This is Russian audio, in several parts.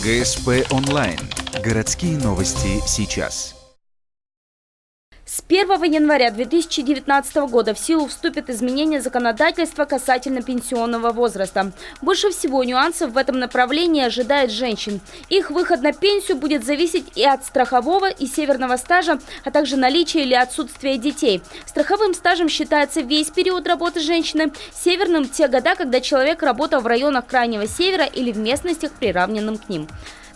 ГСП онлайн. Городские новости сейчас. С 1 января 2019 года в силу вступят изменения законодательства касательно пенсионного возраста. Больше всего нюансов в этом направлении ожидает женщин. Их выход на пенсию будет зависеть и от страхового и северного стажа, а также наличия или отсутствия детей. Страховым стажем считается весь период работы женщины, северным – те года, когда человек работал в районах Крайнего Севера или в местностях, приравненным к ним.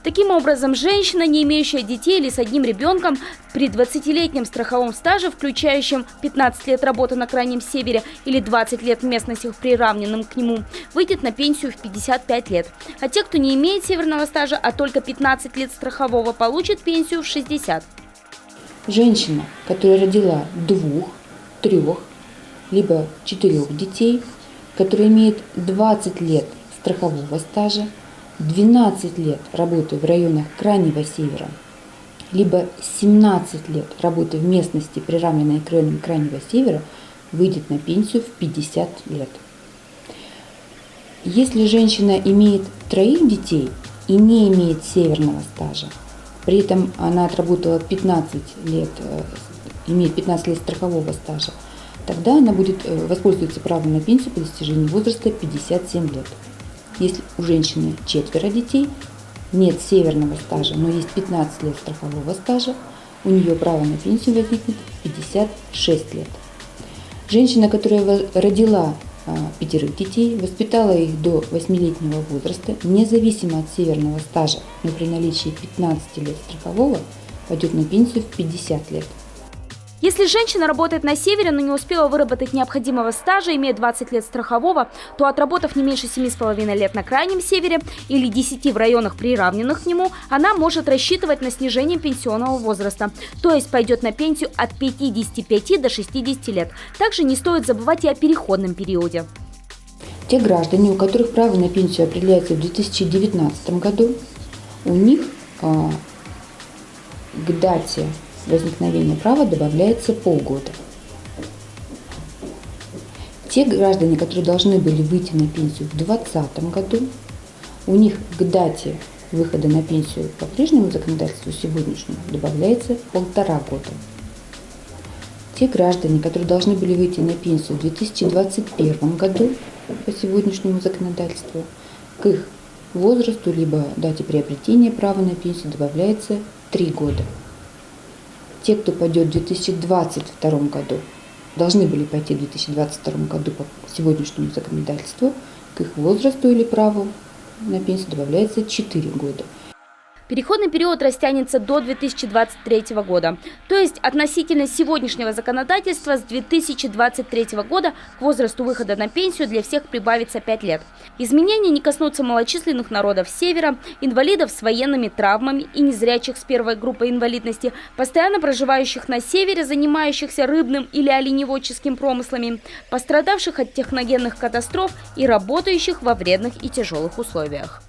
Таким образом, женщина, не имеющая детей или с одним ребенком, при 20-летнем страховом стаже, включающем 15 лет работы на Крайнем Севере или 20 лет в местностях, приравненным к нему, выйдет на пенсию в 55 лет. А те, кто не имеет северного стажа, а только 15 лет страхового, получат пенсию в 60. Женщина, которая родила 2, 3, либо 4 детей, которая имеет 20 лет страхового стажа, 12 лет работы в районах Крайнего Севера, либо 17 лет работы в местности, приравненной к районам Крайнего Севера, выйдет на пенсию в 50 лет. Если женщина имеет 3 детей и не имеет северного стажа, при этом она отработала 15 лет, имеет 15 лет страхового стажа, тогда она будет воспользоваться правом на пенсию по достижении возраста 57 лет. Если у женщины 4 детей, нет северного стажа, но есть 15 лет страхового стажа, у нее право на пенсию возникнет 56 лет. Женщина, которая родила 5 детей, воспитала их до 8-летнего возраста, независимо от северного стажа, но при наличии 15 лет страхового, пойдет на пенсию в 50 лет. Если женщина работает на севере, но не успела выработать необходимого стажа, имеет 20 лет страхового, то отработав не меньше 7,5 лет на Крайнем Севере или 10 в районах, приравненных к нему, она может рассчитывать на снижение пенсионного возраста, то есть пойдет на пенсию от 55 до 60 лет. Также не стоит забывать и о переходном периоде. Те граждане, у которых право на пенсию определяется в 2019 году, у них к дате возникновения права добавляется полгода. Те граждане, которые должны были выйти на пенсию в 2020 году, у них к дате выхода на пенсию по прежнему законодательству сегодняшнему добавляется 1,5 года. Те граждане, которые должны были выйти на пенсию в 2021 году по сегодняшнему законодательству, к их возрасту либо дате приобретения права на пенсию добавляется 3 года. Те, кто пойдет в 2022 году, должны были пойти в 2022 году по сегодняшнему законодательству, к их возрасту или праву на пенсию добавляется 4 года. Переходный период растянется до 2023 года. То есть относительно сегодняшнего законодательства с 2023 года к возрасту выхода на пенсию для всех прибавится 5 лет. Изменения не коснутся малочисленных народов Севера, инвалидов с военными травмами и незрячих с 1 группой инвалидности, постоянно проживающих на Севере, занимающихся рыбным или оленеводческим промыслами, пострадавших от техногенных катастроф и работающих во вредных и тяжелых условиях.